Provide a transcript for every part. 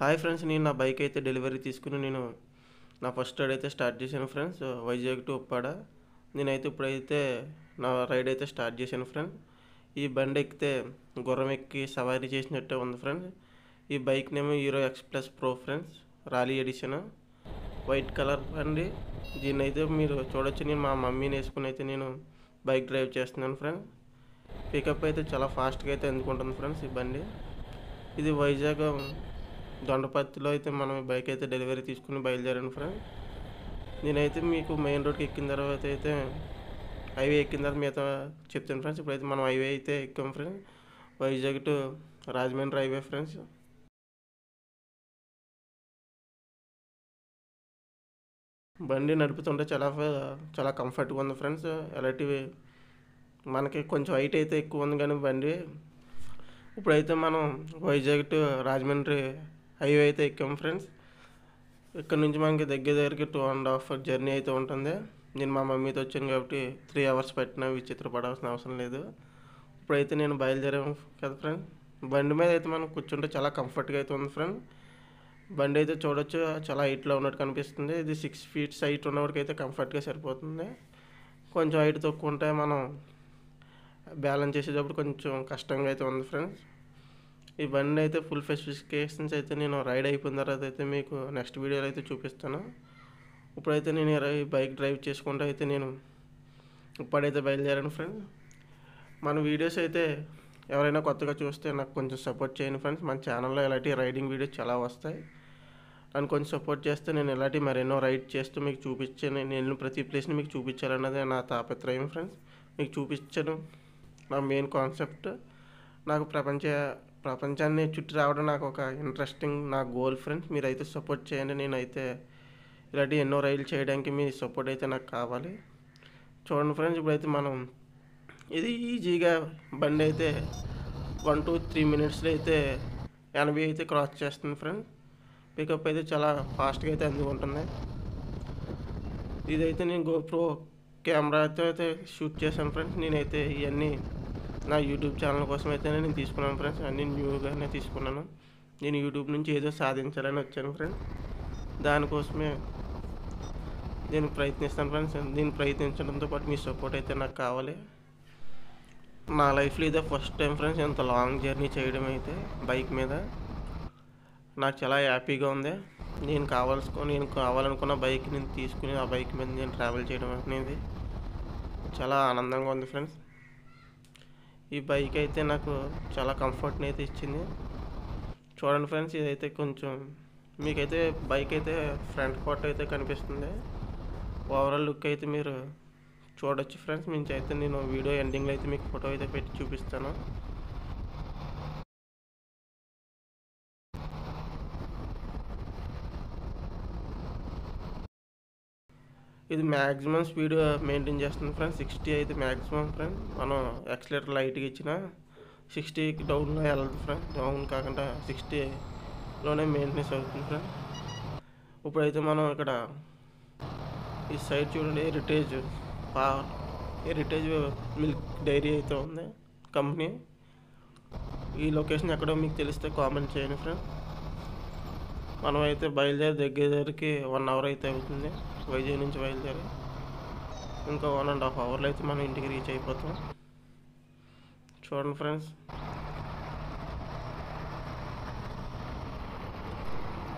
Hi friends, నేను నా bike అయితే డెలివరీ తీసుకుని నా ఫస్ట్ రైడ్ అయితే స్టార్ట్ చేశాను ఫ్రెండ్స్. వైజాగ్ టు ఉప్పాడ. నేనైతే ఇప్పుడైతే నా రైడ్ అయితే స్టార్ట్ చేశాను ఫ్రెండ్స్. ఈ బండి ఎక్కితే గుర్రం ఎక్కి సవారీ చేసినట్టే ఉంది ఫ్రెండ్స్. ఈ బైక్ నేమో Hero express pro friends, rally edition, white colour బండి. దీన్ని అయితే మీరు చూడొచ్చు. నేను మా మమ్మీని వేసుకుని అయితే నేను బైక్ డ్రైవ్ చేస్తున్నాను ఫ్రెండ్స్. పికప్ అయితే చాలా ఫాస్ట్గా అయితే అందుకుంటుంది ఫ్రెండ్స్ ఈ బండి. ఇది వైజాగ్ దొండపర్తిలో అయితే మనం బైక్ అయితే డెలివరీ తీసుకుని బయలుదేరాను ఫ్రెండ్. నేనైతే మీకు మెయిన్ రోడ్కి ఎక్కిన తర్వాత అయితే హైవే ఎక్కిన తర్వాత మిగతా చెప్తాను ఫ్రెండ్స్. ఇప్పుడైతే మనం హైవే అయితే ఎక్కాం friends, Vizag to Rajahmundry highway friends. బండి నడుపుతుంటే చాలా కంఫర్ట్గా ఉంది ఫ్రెండ్స్. ఎలాంటివి మనకి కొంచెం హైట్ అయితే ఎక్కువ ఉంది కానీ బండి. ఇప్పుడైతే మనం వైజాగ్ టు రాజమండ్రి హైవే అయితే ఎక్కాం ఫ్రెండ్స్. ఇక్కడ నుంచి మనకి దగ్గరికి 2.5 జర్నీ అయితే ఉంటుంది. నేను మా మమ్మీతో వచ్చాను కాబట్టి 3 అవర్స్ పెట్టినా విచిత్రపడాల్సిన అవసరం లేదు. ఇప్పుడైతే నేను బయలుదేరాము కదా ఫ్రెండ్. బండి మీద అయితే మనం కూర్చుంటే చాలా కంఫర్ట్గా అయితే ఉంది ఫ్రెండ్. బండి అయితే చూడొచ్చు, చాలా హైట్లో ఉన్నట్టు కనిపిస్తుంది. ఇది 6 feet హైట్ ఉన్నవాడికి అయితే కంఫర్ట్గా సరిపోతుంది. కొంచెం హైట్ తక్కువ ఉంటే మనం బ్యాలెన్స్ చేసేటప్పుడు కొంచెం కష్టంగా అయితే ఉంది ఫ్రెండ్స్. ఈ బండి అయితే ఫుల్ స్పెసిఫికేషన్స్ అయితే నేను రైడ్ అయిపోయిన తర్వాత అయితే మీకు నెక్స్ట్ వీడియోలో అయితే చూపిస్తాను. ఇప్పుడైతే నేను ఈ బైక్ డ్రైవ్ చేసుకుంటూ అయితే నేను ఇప్పుడైతే బయలుదేరాను ఫ్రెండ్స్. మన వీడియోస్ అయితే ఎవరైనా కొత్తగా చూస్తే నాకు కొంచెం సపోర్ట్ చేయండి ఫ్రెండ్స్. మన ఛానల్లో ఇలాంటి రైడింగ్ వీడియోస్ చాలా వస్తాయి. నన్ను కొంచెం సపోర్ట్ చేస్తే నేను ఇలాంటి మరెన్నో రైడ్ చేస్తూ మీకు చూపించాను. నేను ప్రతి ప్లేస్ని మీకు చూపించాలన్నదే నా తాపత్రయం ఫ్రెండ్స్. మీకు చూపించడం నా మెయిన్ కాన్సెప్ట్. నాకు ప్రపంచాన్ని చుట్టి రావడం నాకు ఒక ఇంట్రెస్టింగ్ నా గోల్ ఫ్రెండ్స్. మీరైతే సపోర్ట్ చేయండి. నేనైతే ఇలాంటి ఎన్నో రైళ్ళు చేయడానికి మీ సపోర్ట్ అయితే నాకు కావాలి. చూడండి ఫ్రెండ్స్, ఇప్పుడైతే మనం ఇది ఈజీగా బండి అయితే 1 to 3 minutesలో అయితే 80 అయితే క్రాస్ చేస్తుంది ఫ్రెండ్. పికప్ అయితే చాలా ఫాస్ట్గా అయితే అందుకుంటుంది. ఇదైతే నేను గోప్రో కెమెరాతో అయితే షూట్ చేశాను ఫ్రెండ్స్. నేనైతే ఇవన్నీ నా యూట్యూబ్ ఛానల్ కోసం అయితే నేను తీసుకున్నాను ఫ్రెండ్స్. అన్నీ న్యూగానే తీసుకున్నాను. నేను యూట్యూబ్ నుంచి ఏదో సాధించాలని వచ్చాను ఫ్రెండ్స్. దానికోసమే నేను ప్రయత్నిస్తాను ఫ్రెండ్స్. దీన్ని ప్రయత్నించడంతో పాటు మీ సపోర్ట్ అయితే నాకు కావాలి. నా లైఫ్లో ఇదే ఫస్ట్ టైం ఫ్రెండ్స్ ఇంత లాంగ్ జర్నీ చేయడం అయితే బైక్ మీద. నాకు చాలా హ్యాపీగా ఉంది. నేను కావాలనుకున్న బైక్ నేను తీసుకుని ఆ బైక్ మీద నేను ట్రావెల్ చేయడం అనేది చాలా ఆనందంగా ఉంది ఫ్రెండ్స్. ఈ బైక్ అయితే నాకు చాలా కంఫర్ట్ని అయితే ఇచ్చింది. చూడండి ఫ్రెండ్స్, ఇదైతే కొంచెం మీకైతే బైక్ అయితే ఫ్రంట్ పార్ట్ అయితే కనిపిస్తుంది. ఓవరాల్ లుక్ అయితే మీరు చూడొచ్చు ఫ్రెండ్స్. అయితే నేను వీడియో ఎండింగ్లో అయితే మీకు ఫోటో అయితే పెట్టి చూపిస్తాను. ఇది మ్యాక్సిమం స్పీడ్ మెయింటైన్ చేస్తుంది ఫ్రెండ్స్. 60 అయితే మ్యాక్సిమం ఫ్రెండ్. మనం యాక్సిలేటర్ లైట్గా ఇచ్చిన 60కి డౌన్లో వెళ్ళదు ఫ్రెండ్. డౌన్ కాకుండా 60లోనే మెయింటెనెన్స్ అవుతుంది ఫ్రెండ్. ఇప్పుడైతే మనం ఇక్కడ ఈ సైడ్ చూడండి, హెరిటేజ్ మిల్క్ డైరీ అయితే ఉంది కంపెనీ. ఈ లొకేషన్ ఎక్కడో మీకు తెలిస్తే కామెంట్ చేయండి ఫ్రెండ్. మనం అయితే దగ్గరికి 1 hour అయితే అవుతుంది. వైజాగ్ నుంచి బయలుదేరి ఇంకా 1.5 hourలో అయితే మనం ఇంటికి రీచ్ అయిపోతాం. చూడండి ఫ్రెండ్స్,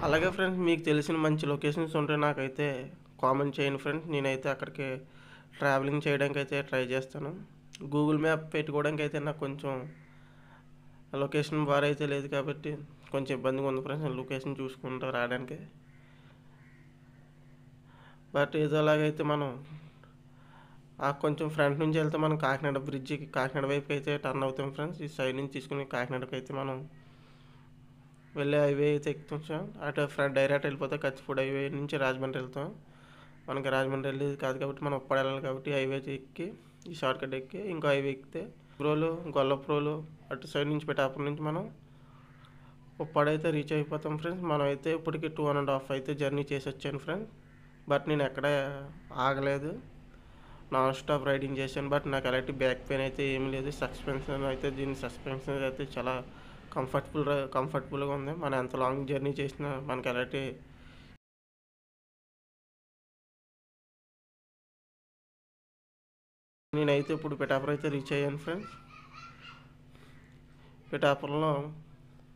అలాగే ఫ్రెండ్స్ మీకు తెలిసిన మంచి లొకేషన్స్ ఉంటే నాకైతే కామెంట్ చేయండి ఫ్రెండ్స్. నేనైతే అక్కడికి ట్రావెలింగ్ చేయడానికి అయితే ట్రై చేస్తాను. గూగుల్ మ్యాప్ పెట్టుకోవడానికి అయితే నాకు కొంచెం లొకేషన్ బార్ అయితే లేదు కాబట్టి కొంచెం ఇబ్బందిగా ఉంది ఫ్రెండ్స్ లొకేషన్ చూసుకుంటూ రావడానికి. బట్ ఏదోలాగైతే మనం కొంచెం ఫ్రంట్ నుంచి వెళ్తే మనం కాకినాడ వైపుకి అయితే టర్న్ అవుతాం ఫ్రెండ్స్. ఈ సైడ్ నుంచి తీసుకుని కాకినాడకి అయితే మనం వెళ్ళే హైవే అయితే ఎక్కుతాం. అటు డైరెక్ట్ వెళ్ళిపోతే కచ్చిపూడి హైవే నుంచి రాజమండ్రి వెళ్తాం. మనకి రాజమండ్రి వెళ్ళేది కాదు కాబట్టి మనం ఉప్పాడ వెళ్ళాలి కాబట్టి హైవే ఎక్కి ఈ షార్ట్కట్ ఎక్కి ఇంకో హైవే ఎక్కితే గొల్లప్రోలు అటు సైడ్ నుంచి పెట్టాపురం నుంచి మనం ఉప్పాడైతే రీచ్ అయిపోతాం ఫ్రెండ్స్. మనం అయితే ఇప్పటికి 2.5 అయితే జర్నీ చేసి వచ్చాను ఫ్రెండ్స్. బట్ నేను ఎక్కడ ఆగలేదు, నాన్ స్టాప్ రైడింగ్ చేశాను. బట్ నాకు అలాంటి బ్యాక్ పెయిన్ అయితే ఏమీ లేదు. సస్పెన్షన్ అయితే చాలా కంఫర్టబుల్గా ఉంది. మనం ఎంత లాంగ్ జర్నీ చేసినా మనకి ఎలాంటి నేనైతే ఇప్పుడు పిఠాపురం అయితే రీచ్ అయ్యాను ఫ్రెండ్స్. పిఠాపురంలో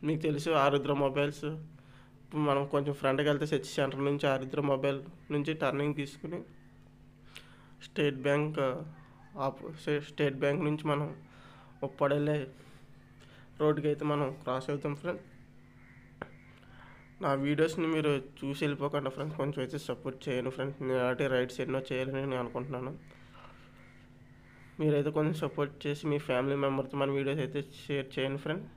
మీకు తెలుసు ఆరుద్ర మొబైల్స్. ఇప్పుడు మనం కొంచెం ఫ్రంట్కి వెళ్తే సెర్చ్ సెంటర్ నుంచి ఆరుద్ర మొబైల్ నుంచి టర్నింగ్ తీసుకుని స్టేట్ బ్యాంక్ స్టేట్ బ్యాంక్ నుంచి మనం ఉప్పడెళ్ళే రోడ్డుకి అయితే మనం క్రాస్ అవుతాం ఫ్రెండ్స్. నా వీడియోస్ని మీరు చూసి వెళ్ళిపోకుండా ఫ్రెండ్స్, కొంచెం అయితే సపోర్ట్ చేయండి ఫ్రెండ్స్. నేను అలాంటి రైడ్స్ ఎన్నో చేయాలని నేను అనుకుంటున్నాను. మీరైతే కొంచెం సపోర్ట్ చేసి మీ ఫ్యామిలీ మెంబర్తో మన వీడియోస్ అయితే షేర్ చేయండి ఫ్రెండ్స్.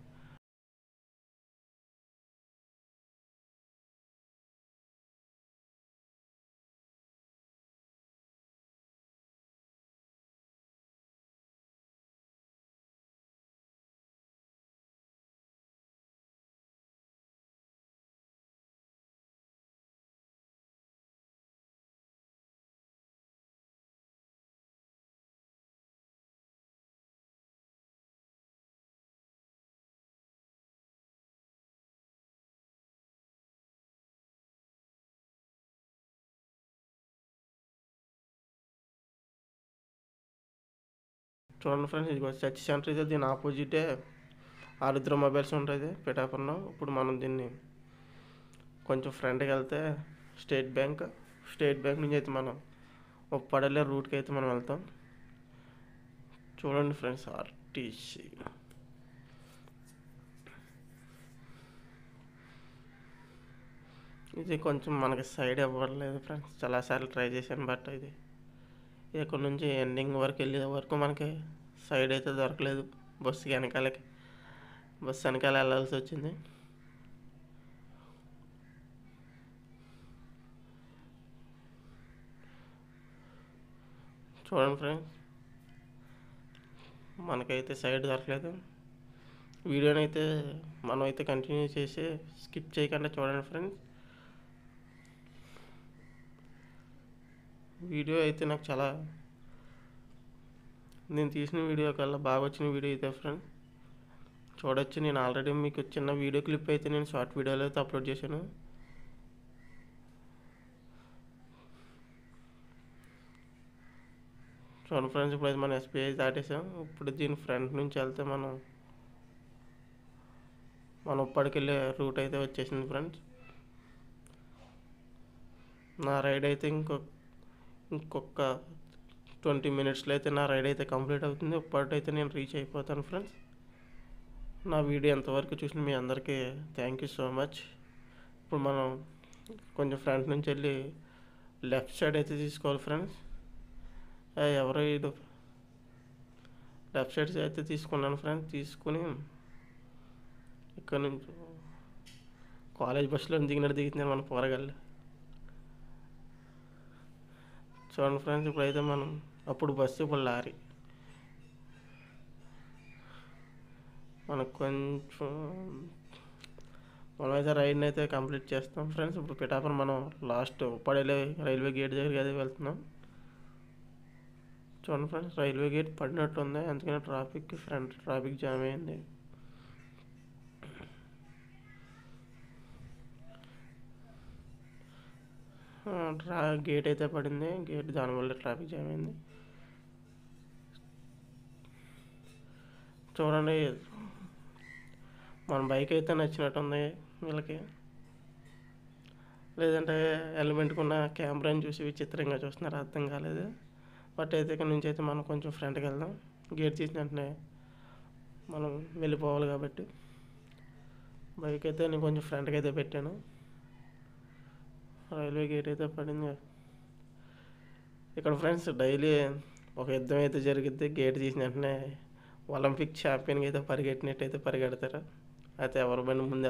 చూడండి ఫ్రెండ్స్, ఇది చర్చ్ సెంటర్ అయితే దీని ఆపోజిటే ఆరుద్ర మొబైల్స్ ఉంటుంది పిఠాపురంలో. ఇప్పుడు మనం దీన్ని కొంచెం ఫ్రంట్కి వెళ్తే స్టేట్ బ్యాంక్ నుంచి అయితే మనం ఉప్పడలే రూట్కి అయితే మనం వెళ్తాం. చూడండి ఫ్రెండ్స్, ఆర్టీసీ ఇది కొంచెం మనకి సైడ్ ఇవ్వట్లేదు ఫ్రెండ్స్. చాలాసార్లు ట్రై చేశాను, బట్ ఇది ఇక్కడ నుంచి ఎండింగ్ వరకు వెళ్ళే వరకు మనకి సైడ్ అయితే దొరకలేదు. బస్సు వెనకాల వెళ్ళాల్సి వచ్చింది. చూడండి ఫ్రెండ్స్, మనకైతే సైడ్ దొరకలేదు. వీడియోని అయితే మనం అయితే కంటిన్యూ చేసి స్కిప్ చేయకుండా చూడండి ఫ్రెండ్స్. వీడియో అయితే నాకు నేను తీసిన వీడియో కల్లా బాగా వచ్చిన వీడియో అయితే ఫ్రెండ్స్ చూడొచ్చు. నేను ఆల్రెడీ మీకు చిన్న వీడియో క్లిప్ అయితే నేను షార్ట్ వీడియోలో అయితే అప్లోడ్ చేశాను. చూడండి ఫ్రెండ్స్, ఇప్పుడైతే మనం ఎస్బీఐ దాటేసాం. ఇప్పుడు దీని ఫ్రంట్ నుంచి వెళ్తే మనం ఉప్పడికి వెళ్ళే రూట్ అయితే వచ్చేసింది ఫ్రెండ్స్. నా రైడ్ అయితే ఇంకొక 20 మినిట్స్లో అయితే నా రైడ్ అయితే కంప్లీట్ అవుతుంది. ఇప్పటికైతే నేను రీచ్ అయిపోతాను ఫ్రెండ్స్. నా వీడియో ఎంతవరకు చూసిన మీ అందరికీ థ్యాంక్ యూ సో మచ్. ఇప్పుడు మనం కొంచెం ఫ్రంట్ నుంచి వెళ్ళి లెఫ్ట్ సైడ్ అయితే తీసుకోవాలి ఫ్రెండ్స్. ఎవరో ఇది లెఫ్ట్ సైడ్ అయితే తీసుకున్నాను ఫ్రెండ్స్. తీసుకుని ఇక్కడ నుంచి కాలేజ్ బస్సులో దిగుతున్నాను మన పోరగాళ్ళు. చూడండి ఫ్రెండ్స్, ఇప్పుడైతే అప్పుడు బస్సు, ఇప్పుడు లారీ. మనకు కొంచెం మనమైతే రైడ్ని అయితే కంప్లీట్ చేస్తాం ఫ్రెండ్స్. ఇప్పుడు పిఠాపురం మనం లాస్ట్ ఉప్పడేలే రైల్వే గేట్ దగ్గరికి అయితే వెళ్తున్నాం. చూడండి ఫ్రెండ్స్, రైల్వే గేట్ పడినట్టు ఉంది, అందుకని ట్రాఫిక్ జామ్ అయింది. గేట్ అయితే పడింది, దానివల్ల ట్రాఫిక్ జామ్ అయింది. చూడండి, మన బైక్ అయితే నచ్చినట్టుంది వీళ్ళకి, లేదంటే ఎలిమెంట్కున్న కెమెరాని చూసి విచిత్రంగా చూస్తున్నారు, అర్థం కాలేదు. బట్ అయితే ఇక్కడ నుంచి అయితే మనం కొంచెం ఫ్రంట్కి వెళ్దాం. గేట్ తీసిన వెంటనే మనం వెళ్ళిపోవాలి కాబట్టి బైక్ అయితే నేను కొంచెం ఫ్రంట్కి అయితే పెట్టాను. రైల్వే గేట్ అయితే పడింది ఇక్కడ ఫ్రెండ్స్. డైలీ ఒక యుద్ధం అయితే జరిగిద్ది. గేట్ తీసిన వెంటనే ఒలింపిక్ ఛాంపియన్గా అయితే పరిగెట్టినట్టు అయితే పరిగెడతారు. అయితే ఎవరి బండి ముందు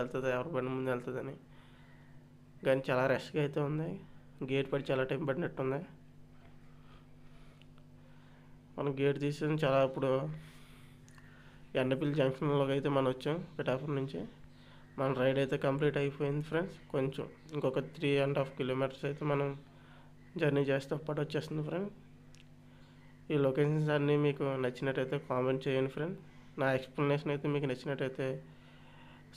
వెళ్తుందని. కానీ చాలా రష్గా అయితే ఉంది. గేట్ పడి చాలా టైం పడినట్టుంది. మనం గేట్ తీసి ఇప్పుడు ఎండపల్లి జంక్షన్లోకి అయితే మనం వచ్చాం. పిఠాపురం నుంచి మన రైడ్ అయితే కంప్లీట్ అయిపోయింది ఫ్రెండ్స్. కొంచెం ఇంకొక 3.5 కిలోమీటర్స్ అయితే మనం జర్నీ చేస్తే అప్పటి వచ్చేస్తుంది ఫ్రెండ్స్. ఈ లొకేషన్స్ అన్నీ మీకు నచ్చినట్టయితే కామెంట్ చేయండి ఫ్రెండ్స్. నా ఎక్స్ప్లెనేషన్ అయితే మీకు నచ్చినట్టయితే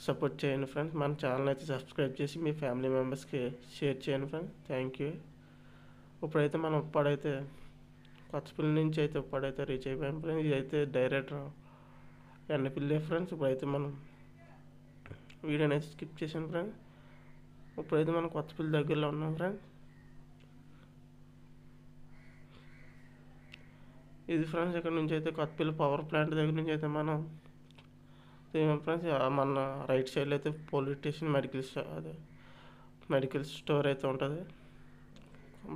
సపోర్ట్ చేయండి ఫ్రెండ్స్. మన ఛానల్ అయితే సబ్స్క్రైబ్ చేసి మీ ఫ్యామిలీ మెంబర్స్కి షేర్ చేయండి ఫ్రెండ్స్. Thank you. ఇప్పుడైతే మనం ఉప్పాడైతే కొత్తపల్లి నుంచి అయితే ఉప్పాడైతే రీచ్ అయిపోయాం ఫ్రెండ్స్. ఇదైతే డైరెక్ట్ ఎండపల్లి ఫ్రెండ్స్. ఇప్పుడైతే మనం వీడియోని అయితే స్కిప్ చేసాను ఫ్రెండ్స్. ఇప్పుడైతే మనం కొత్తపల్లి దగ్గరలో ఉన్నాం ఫ్రెండ్స్. ఇది ఫ్రెండ్స్ ఇక్కడ నుంచి అయితే కొత్తపల్లి పవర్ ప్లాంట్ దగ్గర నుంచి అయితే మనం ఫ్రెండ్స్ మన రైట్ సైడ్లో అయితే పోలీస్ స్టేషన్ మెడికల్ స్టోర్ అయితే ఉంటుంది.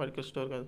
మెడికల్ స్టోర్ కాదు,